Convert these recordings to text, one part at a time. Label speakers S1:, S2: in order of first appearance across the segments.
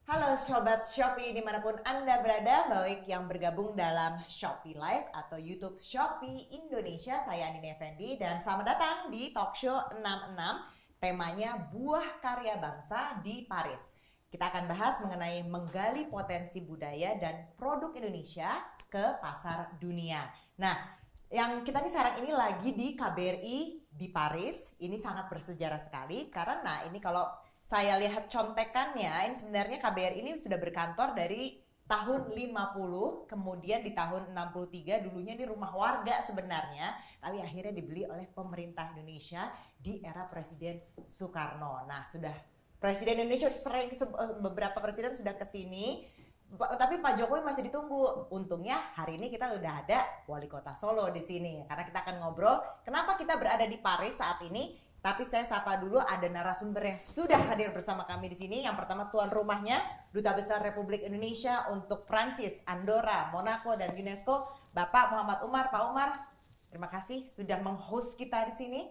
S1: Halo Sobat Shopee dimanapun Anda berada, baik yang bergabung dalam Shopee Live atau YouTube Shopee Indonesia, saya Nini Effendi dan selamat datang di Talkshow 66, temanya Buah Karya Bangsa di Paris. Kita akan bahas mengenai menggali potensi budaya dan produk Indonesia ke pasar dunia. Nah, yang kita nih sekarang ini lagi di KBRI di Paris, ini sangat bersejarah sekali karena ini kalau saya lihat contekannya, ini sebenarnya KBRI ini sudah berkantor dari tahun 50, kemudian di tahun 63 dulunya ini rumah warga sebenarnya, tapi akhirnya dibeli oleh pemerintah Indonesia di era Presiden Soekarno. Nah, sudah Presiden Indonesia sering, beberapa presiden sudah ke sini, tapi Pak Jokowi masih ditunggu. Untungnya hari ini kita udah ada Wali Kota Solo di sini, karena kita akan ngobrol kenapa kita berada di Paris saat ini. Tapi saya sapa dulu ada narasumber yang sudah hadir bersama kami di sini. Yang pertama tuan rumahnya, Duta Besar Republik Indonesia untuk Prancis, Andorra, Monaco, dan UNESCO, Bapak Muhammad Umar. Pak Umar, terima kasih sudah meng-host kita di sini.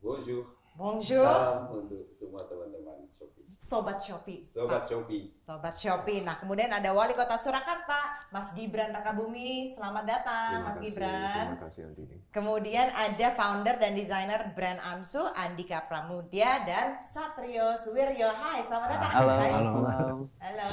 S2: Bonjour.
S1: Bonjour.
S2: Salam untuk semua teman-teman Shopee.
S1: Sobat Shopee.
S2: Sobat Shopee.
S1: Sobat Shopee. Nah, kemudian ada Wali Kota Surakarta, Mas Gibran Rakabumi. Selamat datang, Mas Gibran.
S3: Terima kasih, Andini.
S1: Kemudian ada founder dan desainer brand Ansu, Andika Pramudya dan Satrio Suwiryo. Hai, selamat datang.
S3: Halo,
S1: Hai.
S3: halo.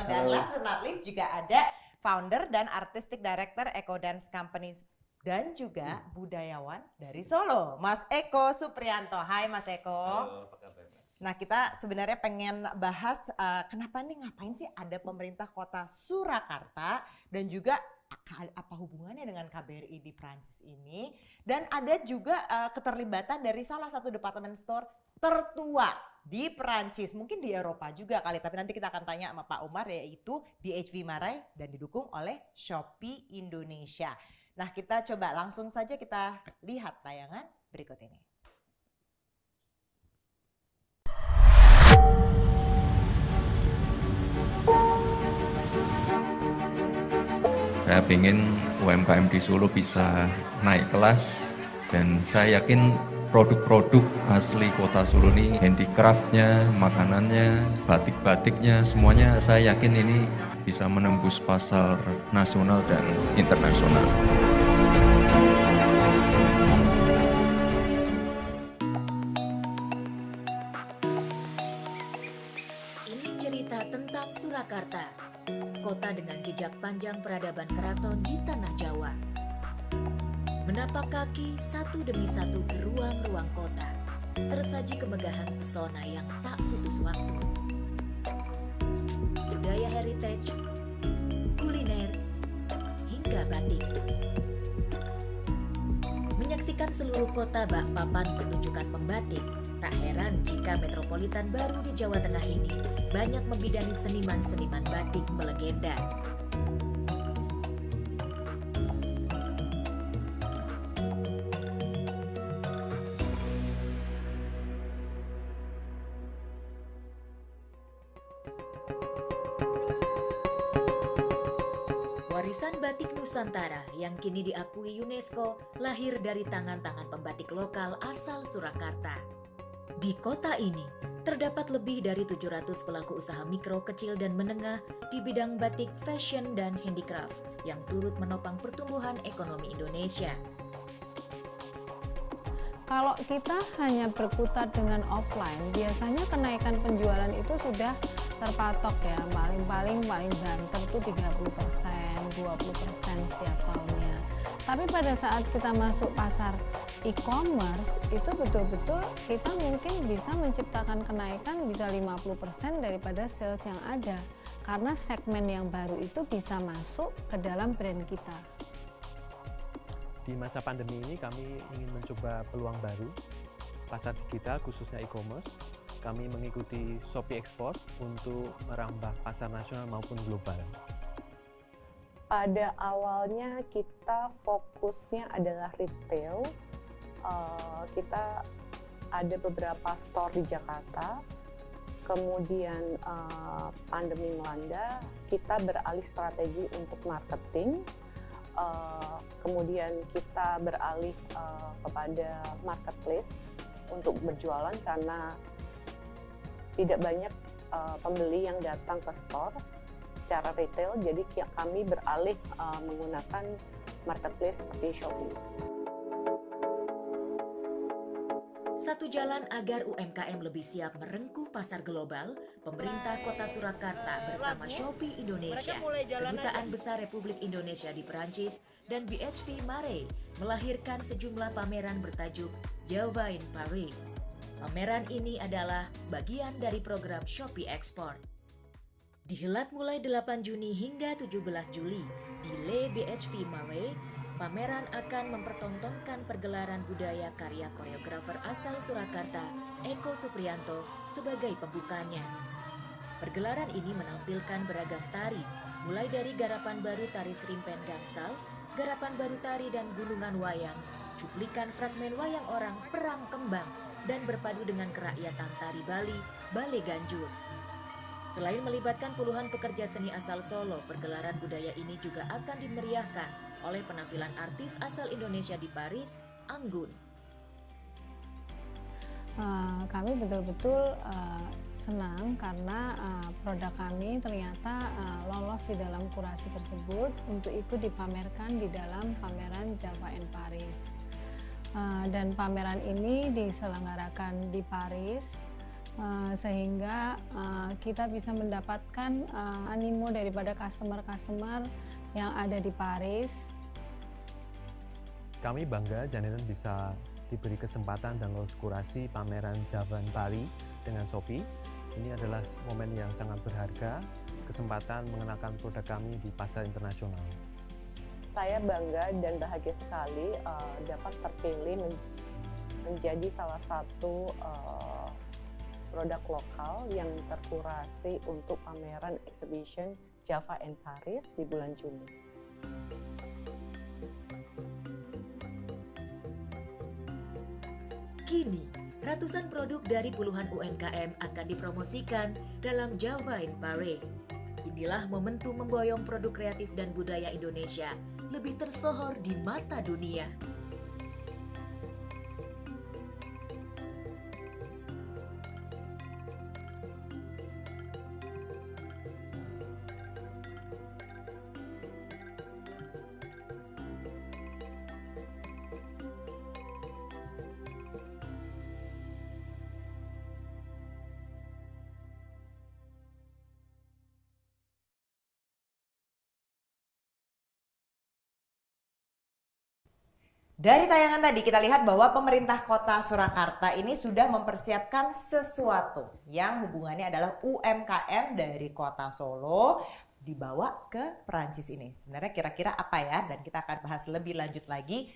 S1: Dan last but not least juga ada founder dan artistic director Eko Dance Company dan juga budayawan dari Solo, Mas Eko Suprianto. Hai, Mas Eko.
S2: Halo, apa kabar?
S1: Nah, kita sebenarnya pengen bahas kenapa nih, ngapain sih ada pemerintah kota Surakarta dan juga apa hubungannya dengan KBRI di Prancis ini, dan ada juga keterlibatan dari salah satu department store tertua di Prancis, mungkin di Eropa juga kali, tapi nanti kita akan tanya sama Pak Umar, yaitu BHV Marais dan didukung oleh Shopee Indonesia. Nah, kita coba langsung saja kita lihat tayangan berikut ini.
S4: Saya ingin UMKM di Solo bisa naik kelas dan saya yakin produk-produk asli kota Solo ini, handicraftnya, makanannya, batik-batiknya, semuanya saya yakin ini bisa menembus pasar nasional dan internasional.
S5: Ini cerita tentang Surakarta, kota dengan jejak panjang peradaban keraton di tanah Jawa. Menapak kaki satu demi satu ke ruang-ruang kota, tersaji kemegahan pesona yang tak putus waktu. Budaya heritage, kuliner, hingga batik. Menyaksikan seluruh kota bak papan pertunjukan pembatik, tak heran jika metropolitan baru di Jawa Tengah ini banyak membidani seniman-seniman batik melegenda. Warisan batik Nusantara yang kini diakui UNESCO lahir dari tangan-tangan pembatik lokal asal Surakarta. Di kota ini, terdapat lebih dari 700 pelaku usaha mikro, kecil, dan menengah di bidang batik, fashion, dan handicraft yang turut menopang pertumbuhan ekonomi Indonesia.
S6: Kalau kita hanya berkutat dengan offline, biasanya kenaikan penjualan itu sudah terpatok ya, paling banter tuh 30%, 20% setiap tahunnya. Tapi pada saat kita masuk pasar e-commerce, itu betul-betul kita mungkin bisa menciptakan kenaikan bisa 50% daripada sales yang ada. Karena segmen yang baru itu bisa masuk ke dalam brand kita.
S3: Di masa pandemi ini kami ingin mencoba peluang baru, pasar digital khususnya e-commerce. Kami mengikuti Shopee Export untuk merambah pasar nasional maupun global.
S7: Pada awalnya kita fokusnya adalah retail. Kita ada beberapa store di Jakarta. Kemudian pandemi melanda, kita beralih strategi untuk marketing. Kemudian kita beralih kepada marketplace untuk berjualan karena tidak banyak pembeli yang datang ke store. secara retail, jadi kami beralih menggunakan marketplace seperti Shopee.
S5: Satu jalan agar UMKM lebih siap merengkuh pasar global, pemerintah Kota Surakarta bersama Shopee Indonesia, Kedutaan Besar Republik Indonesia di Perancis, dan BHV Mare melahirkan sejumlah pameran bertajuk Java in Paris. Pameran ini adalah bagian dari program Shopee Export. Dihelat mulai 8 Juni hingga 17 Juli di Le BHV Mare, pameran akan mempertontonkan pergelaran budaya karya koreografer asal Surakarta, Eko Supriyanto, sebagai pembukanya. Pergelaran ini menampilkan beragam tari, mulai dari garapan baru tari Serimpen Gangsal, garapan baru tari dan gulungan wayang, cuplikan fragmen wayang orang Perang Kembang, dan berpadu dengan kerakyatan tari Bali, Bale Ganjur. Selain melibatkan puluhan pekerja seni asal Solo, pergelaran budaya ini juga akan dimeriahkan oleh penampilan artis asal Indonesia di Paris, Anggun.
S6: Kami betul-betul senang karena produk kami ternyata lolos di dalam kurasi tersebut untuk ikut dipamerkan di dalam pameran Java in Paris. Dan pameran ini diselenggarakan di Paris, sehingga kita bisa mendapatkan animo daripada customer-customer yang ada di Paris.
S3: Kami bangga Janinen bisa diberi kesempatan dan lolos kurasi pameran Java in Paris dengan Shopee. Ini adalah momen yang sangat berharga, kesempatan mengenalkan produk kami di pasar internasional.
S7: Saya bangga dan bahagia sekali dapat terpilih menjadi salah satu produk lokal yang terkurasi untuk pameran exhibition Java in Paris di bulan Juni.
S5: Kini, ratusan produk dari puluhan UMKM akan dipromosikan dalam Java in Paris. Inilah momentum memboyong produk kreatif dan budaya Indonesia lebih tersohor di mata dunia.
S1: Dari tayangan tadi kita lihat bahwa pemerintah Kota Surakarta ini sudah mempersiapkan sesuatu yang hubungannya adalah UMKM dari Kota Solo dibawa ke Perancis ini. Sebenarnya kira-kira apa ya? Dan kita akan bahas lebih lanjut lagi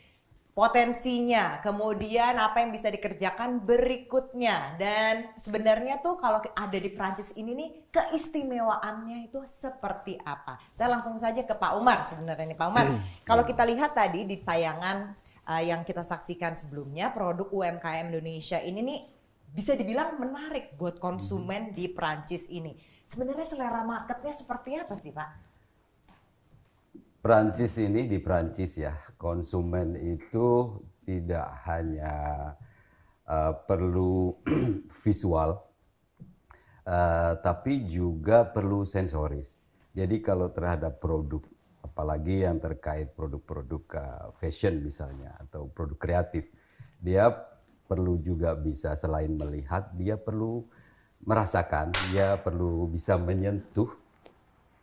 S1: potensinya, kemudian apa yang bisa dikerjakan berikutnya. Dan sebenarnya tuh kalau ada di Perancis ini nih keistimewaannya itu seperti apa? Saya langsung saja ke Pak Umar sebenarnya nih Pak Umar. Kalau kita lihat tadi di tayangan yang kita saksikan sebelumnya, produk UMKM Indonesia ini nih bisa dibilang menarik buat konsumen di Perancis ini. Sebenarnya selera marketnya seperti apa sih Pak?
S2: Perancis ini di Perancis ya, konsumen itu tidak hanya perlu visual, tapi juga perlu sensoris. Jadi kalau terhadap produk, apalagi yang terkait produk-produk fashion misalnya atau produk kreatif, dia perlu juga bisa selain melihat, dia perlu merasakan, dia perlu bisa menyentuh,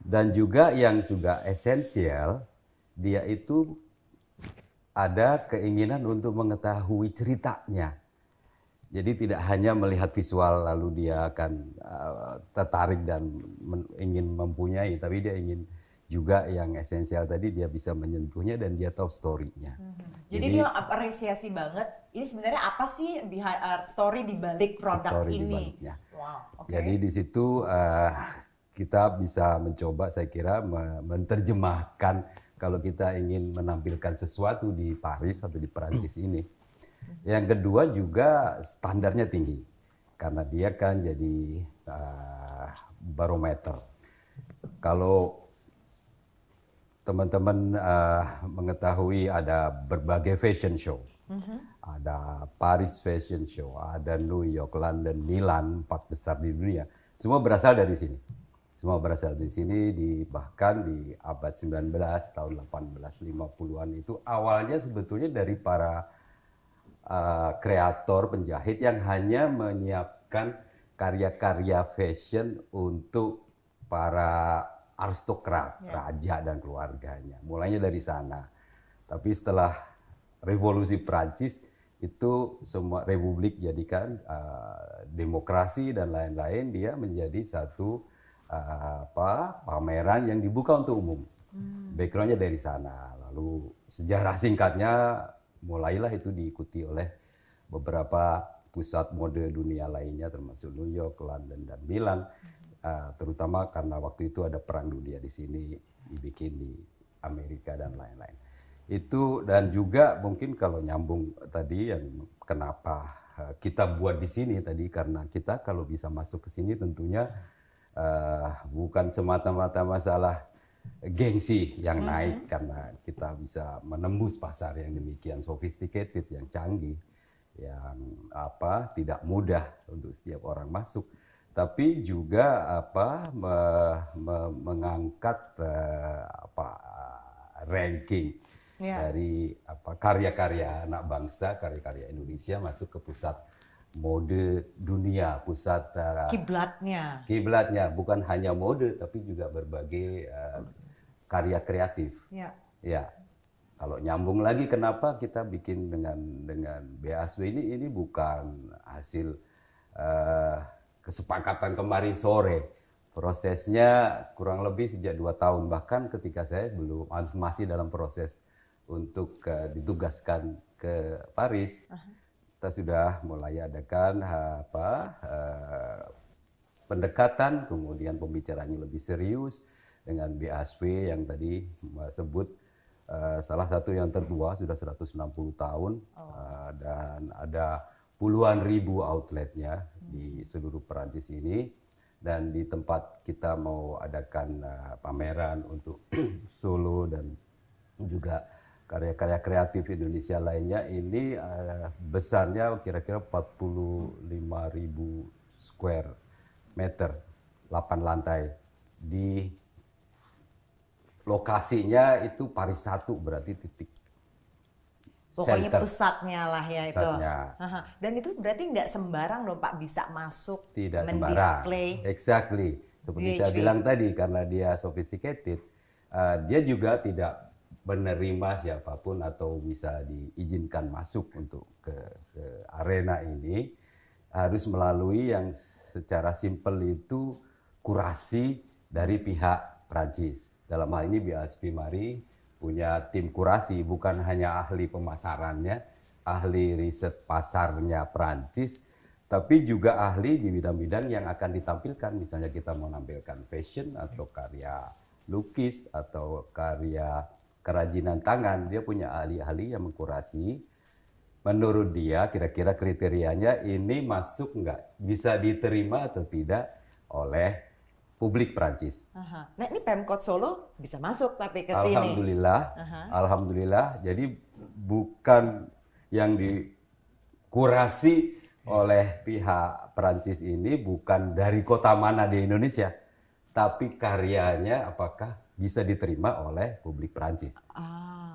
S2: dan juga yang juga esensial, dia itu ada keinginan untuk mengetahui ceritanya. Jadi tidak hanya melihat visual lalu dia akan tertarik dan ingin mempunyai, tapi dia ingin juga yang esensial tadi dia bisa menyentuhnya dan dia tahu story-nya.
S1: Jadi dia apresiasi banget. Ini sebenarnya apa sih story di balik produk ini? Wow, okay.
S2: Jadi di situ kita bisa mencoba, saya kira, menerjemahkan kalau kita ingin menampilkan sesuatu di Paris atau di Perancis ini. Yang kedua juga standarnya tinggi karena dia kan jadi barometer. Kalau teman-teman mengetahui ada berbagai fashion show. Ada Paris Fashion Show, ada New York, London, Milan, 4 besar di dunia. Semua berasal dari sini. Semua berasal dari sini, bahkan di abad 19, tahun 1850-an itu awalnya sebetulnya dari para kreator penjahit yang hanya menyiapkan karya-karya fashion untuk para aristokrat, raja dan keluarganya. Mulainya dari sana. Tapi setelah Revolusi Prancis itu semua republik jadikan demokrasi dan lain-lain, dia menjadi satu pameran yang dibuka untuk umum. Backgroundnya dari sana. Lalu sejarah singkatnya mulailah itu diikuti oleh beberapa pusat mode dunia lainnya, termasuk New York, London, dan Milan. Terutama karena waktu itu ada perang dunia di sini, dibikin di Amerika dan lain-lain. Itu, dan juga mungkin kalau nyambung tadi yang kenapa kita buat di sini tadi, karena kita kalau bisa masuk ke sini tentunya bukan semata-mata masalah gengsi yang naik, karena kita bisa menembus pasar yang demikian sophisticated, yang canggih, yang tidak mudah untuk setiap orang masuk, tapi juga mengangkat ranking dari karya-karya anak bangsa, karya-karya Indonesia masuk ke pusat mode dunia, pusat kiblatnya bukan hanya mode tapi juga berbagai karya kreatif. Ya, kalau nyambung lagi kenapa kita bikin dengan BASW ini bukan hasil kesepakatan kemarin sore. Prosesnya kurang lebih sejak 2 tahun, bahkan ketika saya masih dalam proses untuk ditugaskan ke Paris, kita sudah mulai adakan pendekatan, kemudian pembicaraannya lebih serius dengan BASW yang tadi sebut salah satu yang tertua, sudah 160 tahun, dan ada puluhan ribu outletnya di seluruh Perancis ini. Dan di tempat kita mau adakan pameran untuk Solo dan juga karya-karya kreatif Indonesia lainnya, ini besarnya kira-kira 45.000 square meter, 8 lantai. Di lokasinya itu Paris 1, berarti titik
S1: pokoknya
S2: center.
S1: Pusatnya lah ya itu.
S2: Pusatnya.
S1: Dan itu berarti nggak sembarang dong Pak bisa masuk,
S2: Tidak
S1: mendisplay.
S2: sembarang. Exactly. Seperti saya bilang tadi, karena dia sophisticated, dia juga tidak menerima siapapun atau bisa diizinkan masuk untuk ke arena ini, harus melalui yang secara simpel itu kurasi dari pihak Prancis. Dalam hal ini BASW Mari punya tim kurasi, bukan hanya ahli pemasarannya, ahli riset pasarnya Prancis, tapi juga ahli di bidang-bidang yang akan ditampilkan. Misalnya kita mau menampilkan fashion atau karya lukis atau karya kerajinan tangan, dia punya ahli-ahli yang mengkurasi. Menurut dia kira-kira kriterianya ini masuk nggak, bisa diterima atau tidak oleh publik Prancis.
S1: Nah ini Pemkot Solo bisa masuk tapi ke sini.
S2: Alhamdulillah. Jadi bukan yang dikurasi oleh pihak Prancis ini bukan dari kota mana di Indonesia, tapi karyanya apakah bisa diterima oleh publik Prancis.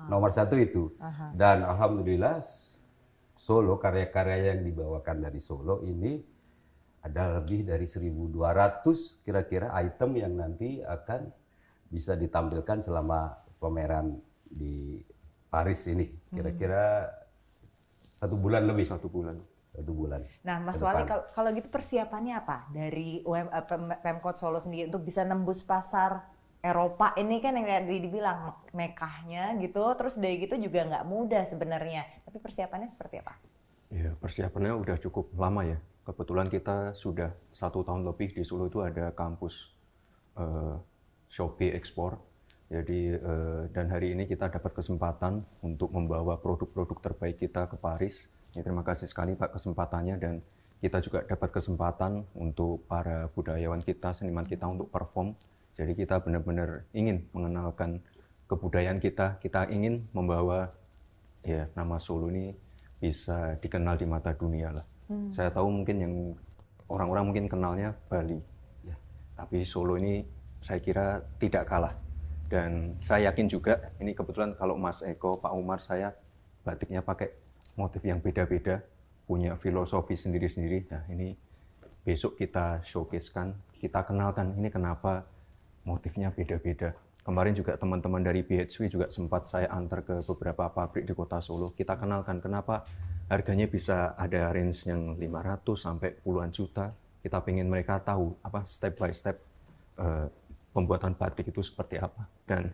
S2: Nomor 1 itu. Dan alhamdulillah Solo, karya-karya yang dibawakan dari Solo ini ada lebih dari 1.200 kira-kira item yang nanti akan bisa ditampilkan selama pameran di Paris ini. Kira-kira 1 bulan lebih. 1 bulan.
S1: Nah Mas Wali, kalau gitu persiapannya apa dari Pemkot Solo sendiri untuk bisa nembus pasar Eropa ini? Kan yang tadi dibilang Mekahnya gitu, terus dari gitu juga nggak mudah sebenarnya. Tapi persiapannya seperti apa?
S8: Ya, persiapannya udah cukup lama ya. Kebetulan kita sudah 1 tahun lebih di Solo itu ada kampus Shopee Export. Jadi dan hari ini kita dapat kesempatan untuk membawa produk-produk terbaik kita ke Paris. Ya, terima kasih sekali Pak kesempatannya, dan kita juga dapat kesempatan untuk para budayawan kita, seniman kita untuk perform. Jadi kita benar-benar ingin mengenalkan kebudayaan kita. Kita ingin membawa ya nama Solo ini bisa dikenal di mata dunia lah. Saya tahu mungkin yang orang-orang mungkin kenalnya Bali. Tapi Solo ini saya kira tidak kalah. Dan saya yakin juga, ini kebetulan kalau Mas Eko, Pak Umar, saya batiknya pakai motif yang beda-beda, punya filosofi sendiri-sendiri. Nah ini besok kita showcase-kan, kita kenalkan ini kenapa motifnya beda-beda. Kemarin juga teman-teman dari BHSW juga sempat saya antar ke beberapa pabrik di kota Solo. Kita kenalkan kenapa harganya bisa ada range yang 500 sampai puluhan juta. Kita pengen mereka tahu apa step by step pembuatan batik itu seperti apa. Dan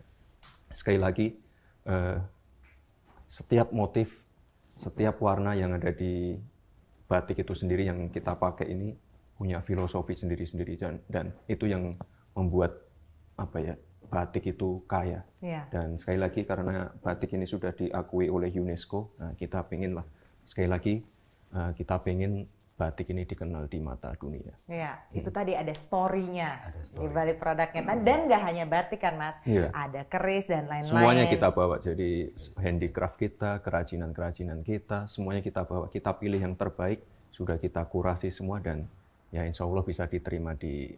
S8: sekali lagi, setiap motif, setiap warna yang ada di batik itu sendiri yang kita pakai ini punya filosofi sendiri-sendiri, dan itu yang membuat apa ya, batik itu kaya. Dan sekali lagi karena batik ini sudah diakui oleh UNESCO, nah kita pengen lah sekali lagi kita pengen batik ini dikenal di mata dunia.
S1: Ya, itu tadi ada story-nya di balik produknya. Dan nggak hanya batik kan Mas, ada keris dan lain-lain.
S8: Semuanya kita bawa, jadi handicraft kita, kerajinan-kerajinan kita, semuanya kita bawa. Kita pilih yang terbaik, sudah kita kurasi semua, dan ya insya Allah bisa diterima di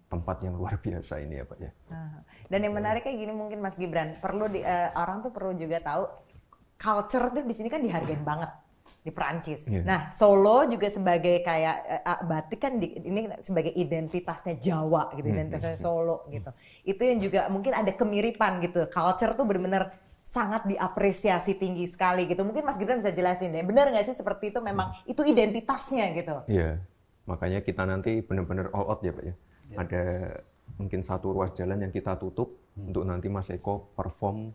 S8: tempat yang luar biasa ini ya Pak ya.
S1: Dan yang menarik kayak gini mungkin Mas Gibran, perlu orang tuh perlu juga tahu culture tuh di sini kan dihargain banget di Perancis. Nah Solo juga sebagai kayak batik kan ini sebagai identitasnya Jawa gitu, identitasnya Solo gitu. Itu yang juga mungkin ada kemiripan gitu. Culture tuh benar-benar sangat diapresiasi tinggi sekali gitu. Mungkin Mas Gibran bisa jelasin deh, benar nggak sih seperti itu, memang itu identitasnya gitu?
S8: Iya, makanya kita nanti benar-benar all out ya Pak ya. Ada mungkin satu ruas jalan yang kita tutup untuk nanti Mas Eko perform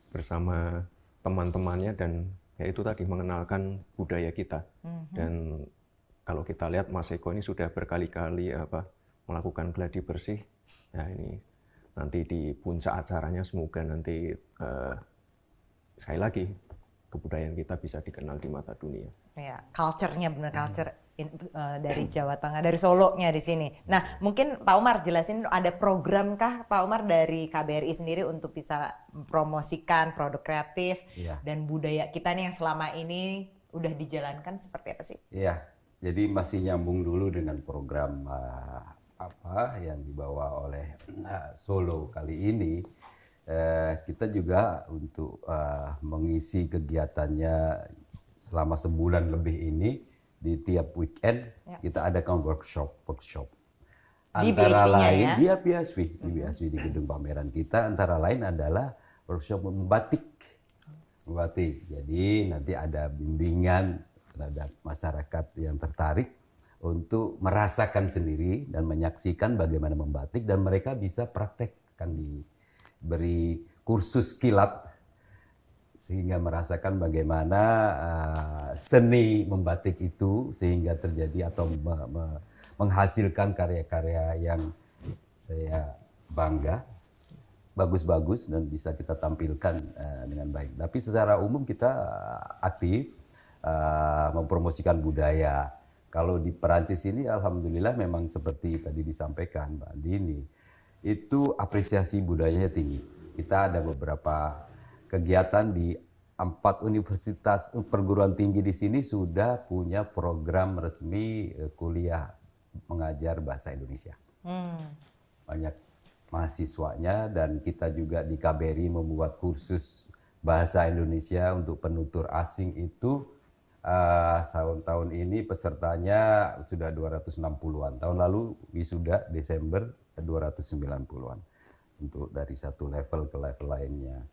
S8: bersama teman-temannya, dan ya itu tadi mengenalkan budaya kita. Dan kalau kita lihat Mas Eko ini sudah berkali-kali melakukan gladi bersih. Nah ini nanti di puncak acaranya semoga nanti sekali lagi kebudayaan kita bisa dikenal di mata dunia.
S1: Ya, culture-nya benar culture dari Jawa Tengah, dari Solo-nya di sini. Nah, mungkin Pak Umar jelasin, ada program kah Pak Umar dari KBRI sendiri untuk bisa mempromosikan produk kreatif dan budaya kita nih yang selama ini udah dijalankan seperti apa sih?
S2: Iya, jadi masih nyambung dulu dengan program yang dibawa oleh Solo kali ini. Kita juga untuk mengisi kegiatannya selama sebulan lebih ini, di tiap weekend kita adakan workshop. Antara lain di BHSW di gedung pameran kita, antara lain adalah workshop membatik. Jadi nanti ada bimbingan terhadap masyarakat yang tertarik untuk merasakan sendiri dan menyaksikan bagaimana membatik, dan mereka bisa praktek, akan diberi kursus kilat sehingga merasakan bagaimana seni membatik itu sehingga terjadi atau menghasilkan karya-karya yang saya bangga, bagus-bagus dan bisa kita tampilkan dengan baik. Tapi secara umum kita aktif mempromosikan budaya. Kalau di Perancis ini alhamdulillah memang seperti tadi disampaikan Mbak Dini, itu apresiasi budayanya tinggi. Kita ada beberapa kegiatan di 4 universitas perguruan tinggi di sini sudah punya program resmi kuliah mengajar bahasa Indonesia. Banyak mahasiswanya, dan kita juga di KBRI membuat kursus bahasa Indonesia untuk penutur asing itu. Tahun ini pesertanya sudah 260-an. Tahun lalu wisuda Desember 290-an untuk dari satu level ke level lainnya.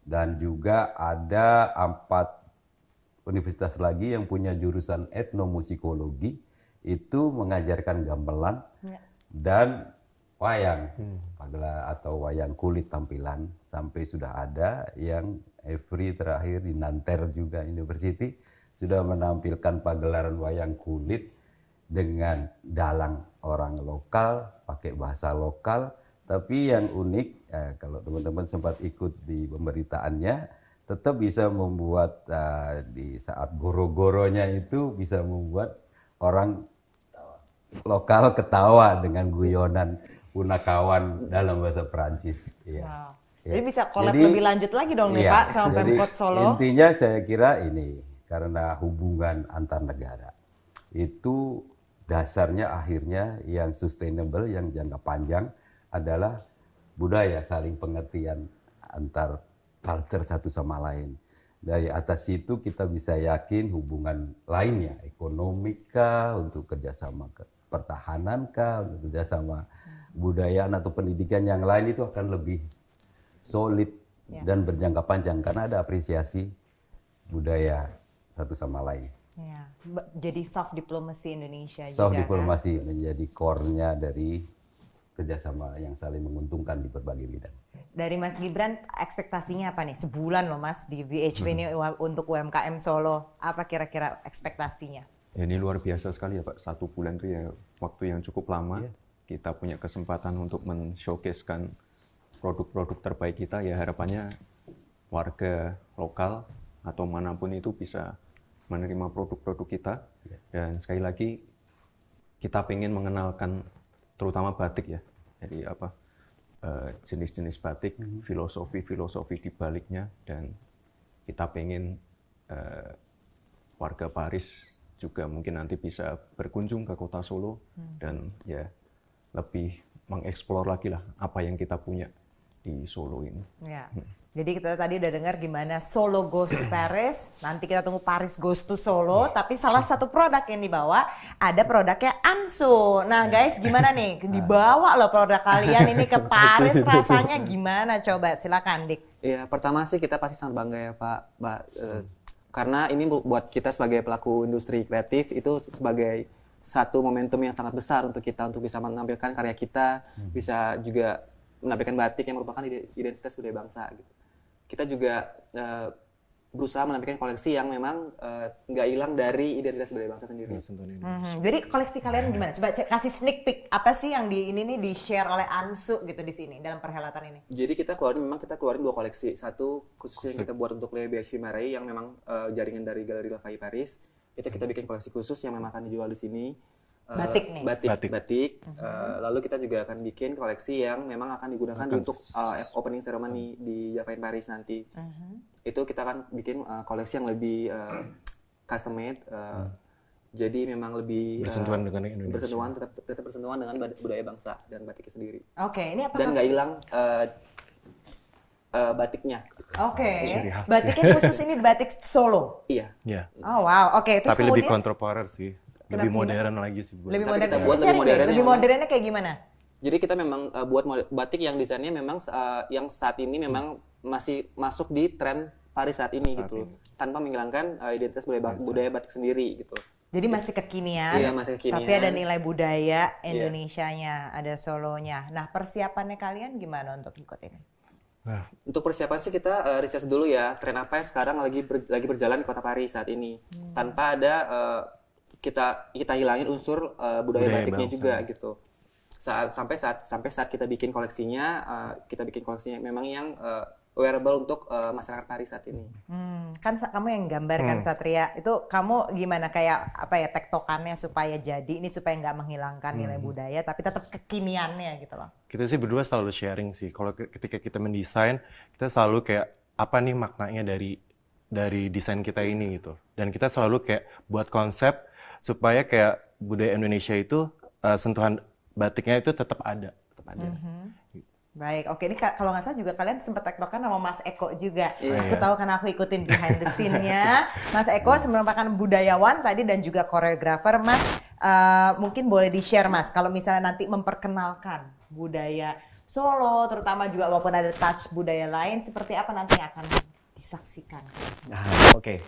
S2: Dan juga ada 4 universitas lagi yang punya jurusan etnomusikologi, itu mengajarkan gamelan dan wayang, atau wayang kulit tampilan, sampai sudah ada yang Every terakhir di Nanterre juga University sudah menampilkan pagelaran wayang kulit dengan dalang orang lokal, pakai bahasa lokal. Tapi yang unik, kalau teman-teman sempat ikut di pemberitaannya, tetap bisa membuat di saat goro-goronya itu bisa membuat orang lokal ketawa dengan guyonan punakawan dalam bahasa Perancis.
S1: Wow. Jadi bisa collab lebih lanjut lagi dong nih Pak sama Pemkot Solo.
S2: Intinya saya kira ini karena hubungan antar negara itu dasarnya akhirnya yang sustainable, yang jangka panjang adalah budaya, saling pengertian antar culture satu sama lain. Dari atas itu kita bisa yakin hubungan lainnya, ekonomika, untuk kerjasama pertahanan kah, untuk kerjasama budayaan atau pendidikan yang lain itu akan lebih solid dan berjangka panjang karena ada apresiasi budaya satu sama lain.
S1: Ya. Jadi soft diplomacy Indonesia
S2: Soft
S1: juga
S2: diplomasi menjadi core-nya dari kerjasama yang saling menguntungkan di berbagai bidang.
S1: Dari Mas Gibran, ekspektasinya apa nih? Sebulan loh Mas di BHP ini untuk UMKM Solo. Apa kira-kira ekspektasinya?
S8: Ya, ini luar biasa sekali ya Pak. 1 bulan itu ya waktu yang cukup lama. Kita punya kesempatan untuk men-showcase-kan produk-produk terbaik kita. Ya harapannya warga lokal atau manapun itu bisa menerima produk-produk kita. Dan sekali lagi kita pengen mengenalkan terutama batik ya. Jadi apa? Jenis-jenis batik, filosofi-filosofi di baliknya, dan kita pengen warga Paris juga mungkin nanti bisa berkunjung ke kota Solo dan ya lebih mengeksplor lagi lah apa yang kita punya di Solo ini.
S1: Ya. Jadi kita tadi udah dengar gimana Solo goes to Paris, nanti kita tunggu Paris goes to Solo, tapi salah satu produk yang dibawa ada produknya Anso. Nah guys, gimana nih? Dibawa loh produk kalian ini ke Paris, rasanya gimana? Coba silakan Dik.
S9: Iya, pertama sih kita pasti sangat bangga ya Pak, karena ini buat kita sebagai pelaku industri kreatif itu sebagai satu momentum yang sangat besar untuk kita untuk bisa menampilkan karya kita, bisa juga menampilkan batik yang merupakan identitas budaya bangsa gitu. Kita juga berusaha menampilkan koleksi yang memang nggak hilang dari identitas budaya bangsa sendiri.
S1: Jadi koleksi kalian gimana? Coba kasih sneak peek apa sih yang di ini nih di share oleh Ansu gitu di sini dalam perhelatan ini?
S9: Jadi kita keluarin 2 koleksi. Satu khusus yang kita buat untuk Le BHP Marais yang memang jaringan dari Galeri Lafayette Paris. Itu kita bikin koleksi khusus yang memang akan dijual di sini.
S1: Batik nih.
S9: Batik. Lalu kita juga akan bikin koleksi yang memang akan digunakan untuk opening ceremony di Lafayette Paris nanti. Itu kita akan bikin koleksi yang lebih custom made. Jadi memang lebih
S10: bersentuhan dengan Indonesia.
S9: Tetap bersentuhan dengan budaya bangsa dan batiknya sendiri.
S1: Oke, ini apa?
S9: Dan nggak hilang batiknya.
S1: Oke. Batiknya khusus ini batik Solo.
S9: Iya.
S1: Oh wow. Oke, terus
S10: tapi
S1: kemudian
S10: lebih kontemporer sih. Lebih modern lagi sih.
S1: Lebih modern. Lebih modernnya kayak gimana?
S9: Jadi kita memang buat batik yang desainnya memang yang saat ini memang masih masuk di tren Paris saat ini gitu. Tanpa menghilangkan identitas budaya batik sendiri gitu.
S1: Jadi masih kekinian.
S9: Iya, masih kekinian.
S1: Tapi ada nilai budaya Indonesianya, ada Solonya. Nah, persiapannya kalian gimana untuk ikut ini?
S9: Nah, untuk persiapan sih kita riset dulu ya, tren apa yang sekarang lagi berjalan di kota Paris saat ini. Tanpa ada kita hilangin unsur budaya batiknya bangsa juga gitu. Sampai saat kita bikin koleksinya memang yang wearable untuk masyarakat Paris saat ini.
S1: Kan kamu yang gambarkan Satria, itu kamu gimana kayak apa ya tektokannya supaya jadi ini supaya nggak menghilangkan nilai budaya tapi tetap kekiniannya gitu loh.
S10: Kita sih berdua selalu sharing sih. Kalau ketika kita mendesain, kita selalu kayak apa nih maknanya dari desain kita ini gitu. Dan kita selalu kayak buat konsep supaya kayak budaya Indonesia itu sentuhan batiknya itu tetap ada.
S1: Baik, oke, ini kalau nggak salah juga kalian sempat tektokan sama Mas Eko juga. Aku tahu karena aku ikutin behind the scene-nya. Mas Eko merupakan budayawan tadi dan juga koreografer. Mas, mungkin boleh di-share Mas, kalau misalnya nanti memperkenalkan budaya Solo, terutama juga walaupun ada touch budaya lain, seperti apa nanti yang akan disaksikan?
S11: Oke.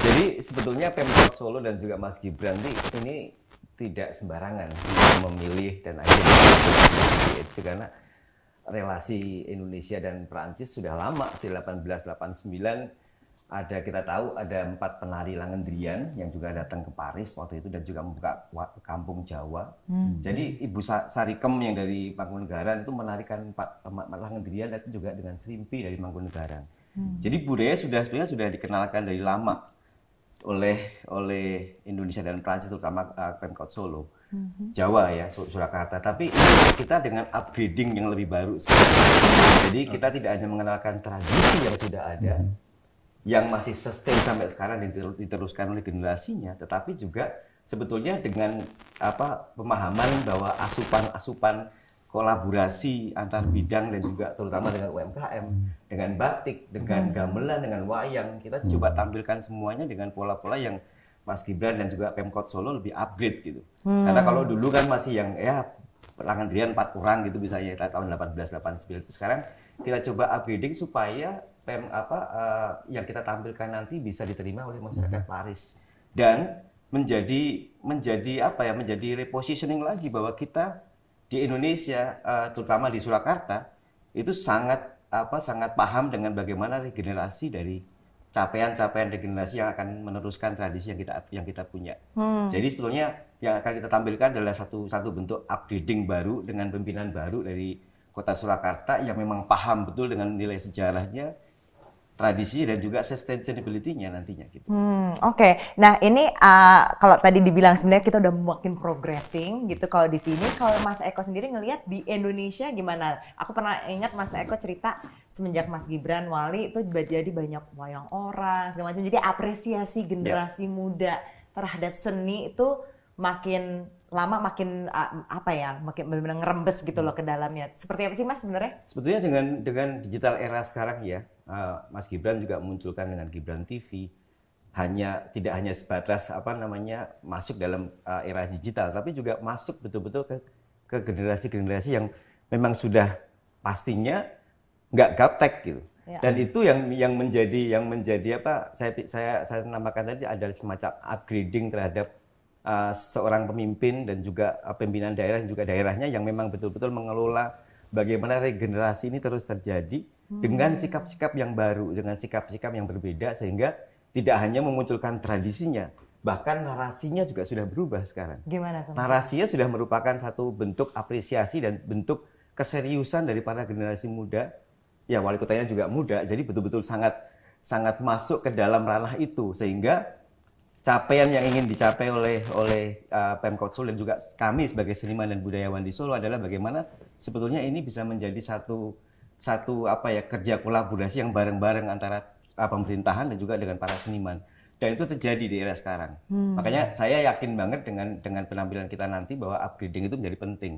S11: Jadi sebetulnya Pemkot Solo dan juga Mas Gibran ini tidak sembarangan memilih dan akhirnya BHP karena relasi Indonesia dan Perancis sudah lama, di 1889 kita tahu ada 4 penari Langendrian yang juga datang ke Paris waktu itu dan juga membuka kampung Jawa. Jadi Ibu Sarikem yang dari Mangkunegaran itu menarikan 4 Langendrian dan juga dengan Serimpi dari Mangkunegaran. Jadi budaya sudah dikenalkan dari lama oleh Indonesia dan Prancis terutama Pemkot Solo, Jawa ya, Surakarta. Tapi kita dengan upgrading yang lebih baru jadi kita tidak hanya mengenalkan tradisi yang sudah ada, yang masih sustain sampai sekarang dan diteruskan oleh generasinya, tetapi juga sebetulnya dengan pemahaman bahwa asupan kolaborasi antar bidang dan juga terutama dengan UMKM, dengan batik, dengan gamelan, dengan wayang, kita coba tampilkan semuanya dengan pola-pola yang Mas Gibran dan juga Pemkot Solo lebih upgrade gitu. Karena kalau dulu kan masih yang pelanggan dirian 4 orang gitu misalnya tahun 1889 itu, sekarang kita coba upgrading supaya yang kita tampilkan nanti bisa diterima oleh masyarakat Paris dan menjadi repositioning lagi bahwa kita di Indonesia, terutama di Surakarta, itu sangat paham dengan bagaimana regenerasi dari capaian-capaian regenerasi yang akan meneruskan tradisi yang kita punya. Jadi sebetulnya yang akan kita tampilkan adalah satu bentuk upgrading baru dengan pimpinan baru dari Kota Surakarta yang memang paham betul dengan nilai sejarahnya, tradisi dan juga sustainability-nya nantinya gitu.
S1: Oke. Nah, ini kalau tadi dibilang sebenarnya kita udah makin progressing gitu kalau di sini. Kalau Mas Eko sendiri ngelihat di Indonesia gimana? Aku pernah ingat Mas Eko cerita semenjak Mas Gibran wali itu jadi banyak wayang orang segala macam. Jadi apresiasi generasi muda terhadap seni itu makin lama makin makin benar-benar ngerembes gitu loh ke dalamnya. Seperti apa sih Mas sebenarnya?
S11: Sebetulnya dengan digital era sekarang ya, Mas Gibran juga munculkan dengan Gibran TV tidak hanya sebatas masuk dalam era digital, tapi juga masuk betul-betul ke generasi-generasi yang memang sudah pastinya nggak gaptek gitu. Dan itu yang menjadi saya namakan tadi adalah semacam upgrading terhadap seorang pemimpin dan juga pimpinan daerah dan juga daerahnya yang memang betul-betul mengelola bagaimana regenerasi ini terus terjadi dengan sikap-sikap yang baru, dengan sikap-sikap yang berbeda sehingga tidak hanya memunculkan tradisinya, bahkan narasinya juga sudah berubah sekarang.
S1: Gimana tuh?
S11: Narasinya sudah merupakan satu bentuk apresiasi dan bentuk keseriusan dari para generasi muda. Ya, wali kotanya juga muda, jadi betul-betul sangat masuk ke dalam ranah itu sehingga capaian yang ingin dicapai oleh Pemkot Solo dan juga kami sebagai seniman dan budayawan di Solo adalah bagaimana sebetulnya ini bisa menjadi satu kerja kolaborasi yang bareng-bareng antara pemerintahan dan juga dengan para seniman. Dan itu terjadi di era sekarang. Makanya saya yakin banget dengan penampilan kita nanti bahwa upgrading itu menjadi penting.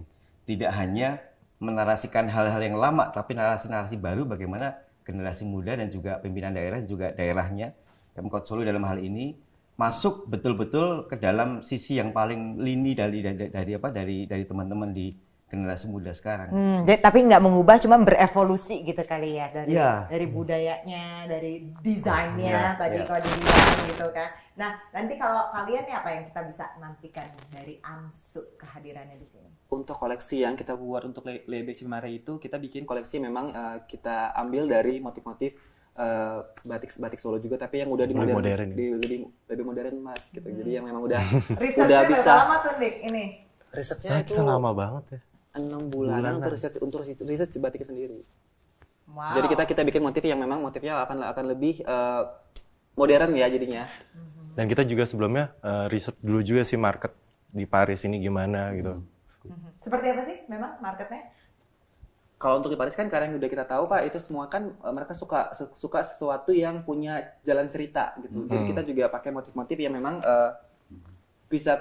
S11: Tidak hanya menarasikan hal-hal yang lama, tapi narasi-narasi baru bagaimana generasi muda dan juga pimpinan daerah dan juga daerahnya Pemkot Solo dalam hal ini masuk betul-betul ke dalam sisi yang paling lini dari teman-teman di generasi muda sekarang.
S1: Tapi nggak mengubah, cuma berevolusi gitu kali ya dari budayanya, dari desainnya kalau dibilang gitu kan. Nah, nanti kalau kalian nih apa yang kita bisa nantikan dari AMSU kehadirannya di sini?
S9: Untuk koleksi yang kita buat untuk Lebek Cimare itu kita bikin koleksi memang kita ambil dari motif-motif batik Solo juga, tapi yang udah lebih modern Mas gitu. Jadi yang memang udah bisa.
S1: Lama tuh Dik ini.
S9: Risetnya itu
S10: lama banget ya.
S9: 6 bulanan untuk riset batik sendiri.
S1: Wow.
S9: Jadi kita bikin motif yang memang motifnya akan lebih modern ya jadinya.
S10: Dan kita juga sebelumnya riset dulu juga sih market di Paris ini gimana gitu.
S1: Seperti apa sih memang marketnya?
S9: Kalau untuk di Paris kan karena yang udah kita tahu Pak, itu semua kan mereka suka sesuatu yang punya jalan cerita gitu. Jadi kita juga pakai motif-motif yang memang bisa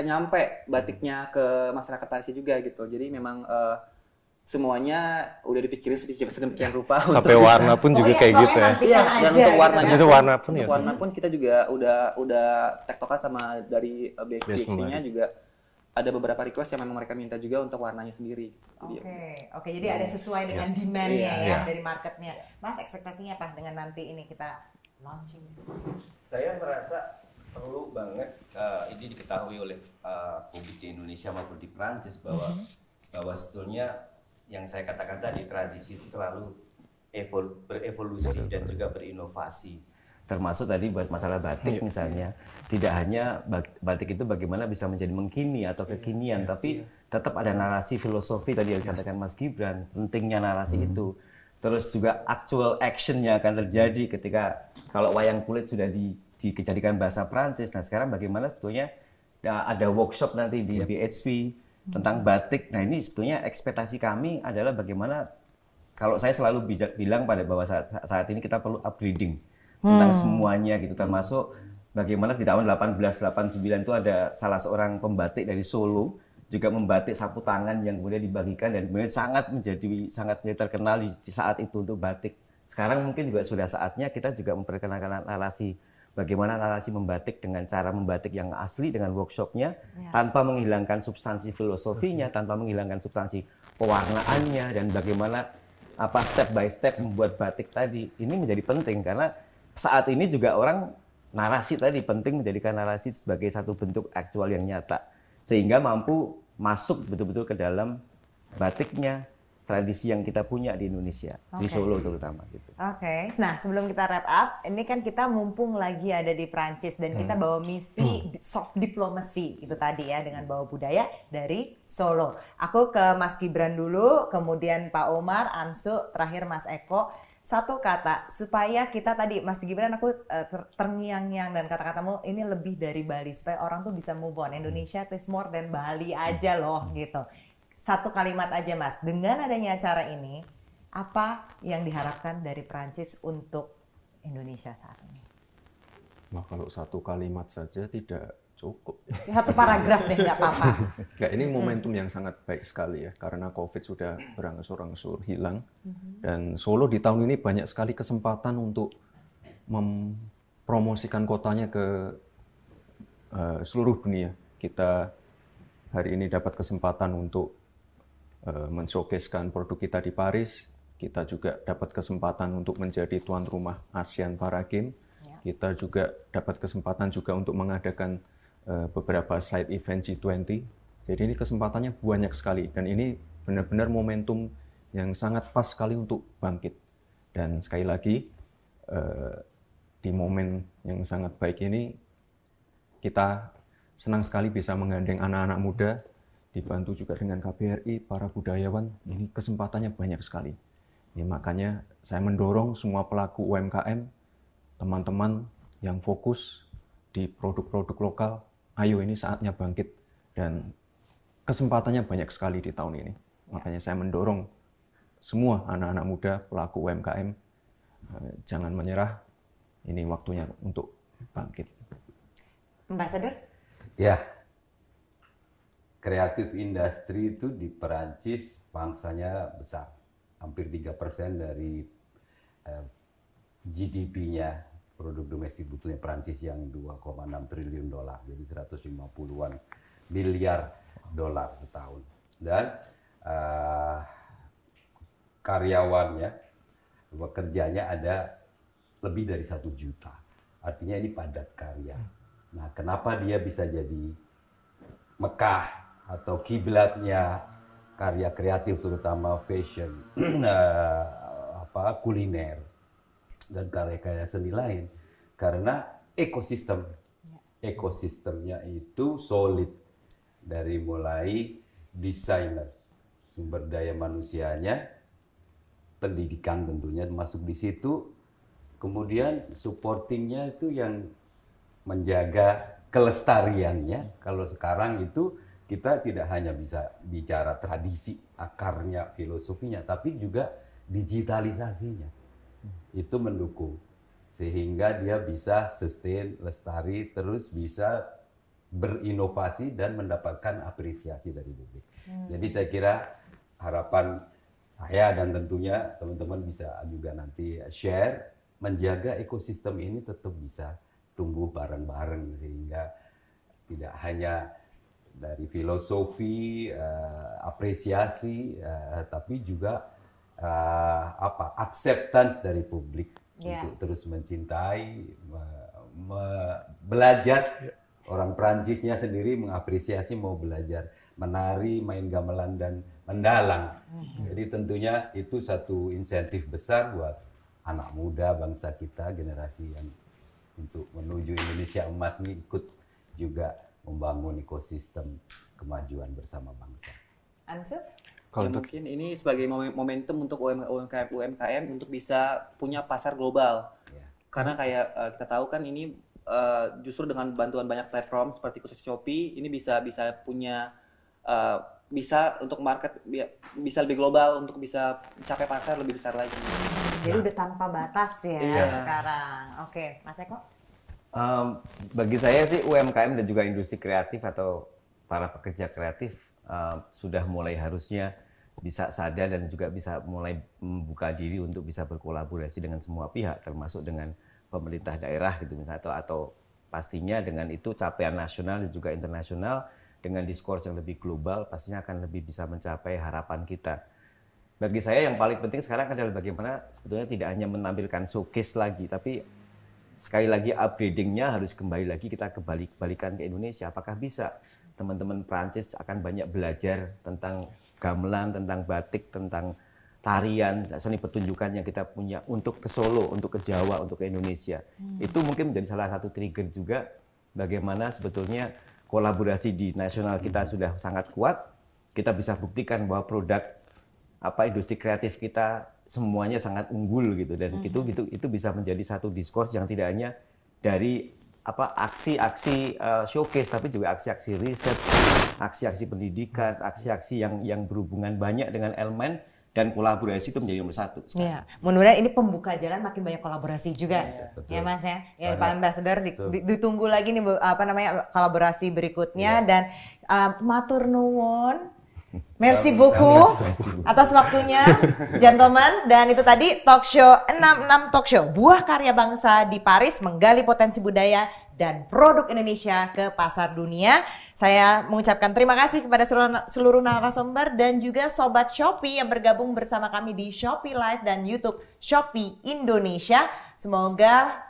S9: nyampe batiknya ke masyarakat Paris juga gitu. Jadi memang semuanya udah dipikirin sedemikian rupa.
S10: Sampai warna pun juga kayak gitu ya.
S9: Iya, dan untuk warnanya.
S10: Itu warna pun ya.
S9: Warna pun kita juga udah tektokan sama dari BXP-nya juga. Ada beberapa request yang memang mereka minta juga untuk warnanya sendiri.
S1: Oke, jadi ada sesuai dengan demand-nya dari marketnya. Mas, ekspektasinya apa dengan nanti ini kita launching di sini?
S11: Saya merasa perlu banget ini diketahui oleh publik di Indonesia maupun di Prancis bahwa sebetulnya yang saya katakan tadi tradisi itu selalu berevolusi dan juga berinovasi. Termasuk tadi buat masalah batik misalnya, tidak hanya batik itu bagaimana bisa menjadi mengkini atau kekinian, tapi tetap ada narasi filosofi tadi yang disampaikan Mas Gibran, pentingnya narasi itu. Terus juga actual action-nya akan terjadi ketika kalau wayang kulit sudah dijadikan bahasa Prancis. Nah sekarang bagaimana sebetulnya ada workshop nanti di BHV tentang batik. Nah ini sebetulnya ekspektasi kami adalah bagaimana, kalau saya selalu bilang bahwa saat ini kita perlu upgrading tentang semuanya gitu, termasuk bagaimana di tahun 1889 itu ada salah seorang pembatik dari Solo juga membatik sapu tangan yang kemudian dibagikan dan kemudian sangat terkenal di saat itu untuk batik. Sekarang mungkin juga sudah saatnya kita juga memperkenalkan narasi, bagaimana narasi membatik dengan cara membatik yang asli dengan workshopnya, tanpa menghilangkan substansi filosofinya, tanpa menghilangkan substansi pewarnaannya, dan bagaimana step by step membuat batik tadi. Ini menjadi penting karena saat ini juga orang narasi tadi penting menjadikan narasi sebagai satu bentuk aktual yang nyata, sehingga mampu masuk betul-betul ke dalam batiknya, tradisi yang kita punya di Indonesia, di Solo terutama gitu.
S1: Nah, sebelum kita wrap up, ini kan kita mumpung lagi ada di Prancis dan kita bawa misi soft diplomacy itu tadi ya, dengan bawa budaya dari Solo. Aku ke Mas Gibran dulu, kemudian Pak Omar, Ansu, terakhir Mas Eko. Satu kata supaya kita tadi, Mas Gibran, aku terngiang-ngiang dan kata-katamu ini lebih dari Bali supaya orang tuh bisa move on. Indonesia is more than Bali aja loh gitu. Satu kalimat aja Mas, dengan adanya acara ini, apa yang diharapkan dari Prancis untuk Indonesia saat ini?
S8: Wah, kalau satu kalimat saja tidak cukup.
S1: Satu paragraf deh, nggak apa-apa.
S8: Nggak, ini momentum yang sangat baik sekali ya, karena COVID sudah berangsur-angsur hilang. Dan Solo di tahun ini banyak sekali kesempatan untuk mempromosikan kotanya ke seluruh dunia. Kita hari ini dapat kesempatan untuk men-showcase-kan produk kita di Paris. Kita juga dapat kesempatan untuk menjadi tuan rumah ASEAN Para Games. Kita juga dapat kesempatan juga untuk mengadakan beberapa side event G20. Jadi ini kesempatannya banyak sekali dan ini benar-benar momentum yang sangat pas sekali untuk bangkit. Dan sekali lagi di momen yang sangat baik ini kita senang sekali bisa menggandeng anak-anak muda, dibantu juga dengan KBRI, para budayawan. Ini kesempatannya banyak sekali. Ini makanya saya mendorong semua pelaku UMKM, teman-teman yang fokus di produk-produk lokal, ayo ini saatnya bangkit dan kesempatannya banyak sekali di tahun ini. Makanya saya mendorong semua anak-anak muda, pelaku UMKM, jangan menyerah, ini waktunya untuk bangkit.
S1: Ambassador?
S2: Ya, kreatif industri itu di Perancis pangsanya besar, hampir 3% dari GDP-nya, produk domestik brutonya Perancis yang 2,6 triliun dolar, jadi 150-an miliar dolar setahun. Dan karyawannya, pekerjanya ada lebih dari 1 juta. Artinya ini padat karya. Nah, kenapa dia bisa jadi Mekah atau kiblatnya karya kreatif, terutama fashion, kuliner, dan karya-karya seni lain? Karena ekosistemnya itu solid, dari mulai desainer, sumber daya manusianya, pendidikan tentunya masuk di situ, kemudian supportingnya itu yang menjaga kelestariannya. Kalau sekarang itu kita tidak hanya bisa bicara tradisi, akarnya, filosofinya, tapi juga digitalisasinya. Itu mendukung sehingga dia bisa sustain, lestari, terus bisa berinovasi dan mendapatkan apresiasi dari publik. Jadi saya kira harapan saya dan tentunya teman-teman bisa juga nanti share, menjaga ekosistem ini tetap bisa tumbuh bareng-bareng sehingga tidak hanya dari filosofi, apresiasi, tapi juga acceptance dari publik untuk terus mencintai, belajar. Orang Prancisnya sendiri mengapresiasi, mau belajar menari, main gamelan dan mendalang. Jadi tentunya itu satu insentif besar buat anak muda bangsa kita, generasi yang untuk menuju Indonesia emas ini ikut juga membangun ekosistem kemajuan bersama bangsa.
S1: Ansu?
S9: Kalau mungkin ini sebagai momentum untuk UMKM untuk bisa punya pasar global. Karena kayak kita tahu kan ini justru dengan bantuan banyak platform seperti khusus Shopee ini bisa punya bisa untuk market bisa lebih global, untuk bisa mencapai pasar lebih besar lagi.
S1: Jadi udah tanpa batas ya sekarang. Oke, Mas Eko?
S11: Bagi saya sih UMKM dan juga industri kreatif atau para pekerja kreatif sudah mulai harusnya bisa sadar dan juga bisa mulai membuka diri untuk bisa berkolaborasi dengan semua pihak, termasuk dengan pemerintah daerah gitu misalnya, atau pastinya dengan itu capaian nasional dan juga internasional dengan diskurs yang lebih global pastinya akan lebih bisa mencapai harapan kita. Bagi saya yang paling penting sekarang adalah bagaimana sebetulnya tidak hanya menampilkan showcase lagi, tapi sekali lagi upgrading-nya harus kembali lagi kita kembalikan ke Indonesia. Apakah bisa? Teman-teman Prancis akan banyak belajar tentang gamelan, tentang batik, tentang tarian, seni pertunjukan yang kita punya untuk ke Solo, untuk ke Jawa, untuk ke Indonesia. Itu mungkin menjadi salah satu trigger juga bagaimana sebetulnya kolaborasi di nasional kita sudah sangat kuat. Kita bisa buktikan bahwa produk industri kreatif kita semuanya sangat unggul gitu, dan itu bisa menjadi satu diskurs yang tidak hanya dari aksi-aksi showcase, tapi juga aksi-aksi riset, aksi-aksi pendidikan, aksi-aksi yang berhubungan banyak dengan elemen dan kolaborasi itu menjadi nomor satu.
S1: Iya, mudah-mudahan ini pembuka jalan makin banyak kolaborasi juga, ya Mas ya. Ya Pak Ambassador ditunggu lagi nih kolaborasi berikutnya dan matur nuwun. Merci beaucoup atas waktunya, gentlemen. Dan itu tadi Talkshow 66 Talkshow, buah karya bangsa di Paris, menggali potensi budaya dan produk Indonesia ke pasar dunia. Saya mengucapkan terima kasih kepada seluruh narasumber dan juga Sobat Shopee yang bergabung bersama kami di Shopee Live dan YouTube Shopee Indonesia. Semoga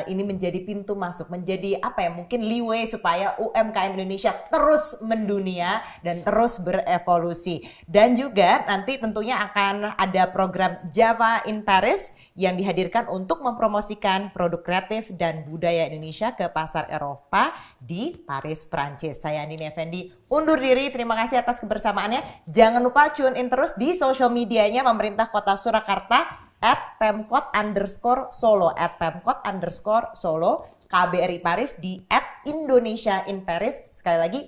S1: ini menjadi pintu masuk, menjadi mungkin leeway supaya UMKM Indonesia terus mendunia dan terus berevolusi. Dan juga nanti tentunya akan ada program Java in Paris yang dihadirkan untuk mempromosikan produk kreatif dan budaya Indonesia ke pasar Eropa di Paris, Prancis. Saya Nini Effendi undur diri, terima kasih atas kebersamaannya. Jangan lupa tune in terus di social medianya pemerintah Kota Surakarta @pemkot_solo, @pemkot_solo, KBRI Paris di @IndonesiaInParis, sekali lagi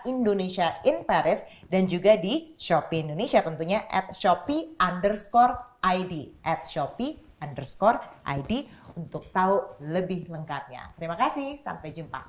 S1: @IndonesiaInParis, dan juga di Shopee Indonesia tentunya @Shopee_ID, @Shopee_ID untuk tahu lebih lengkapnya. Terima kasih, sampai jumpa.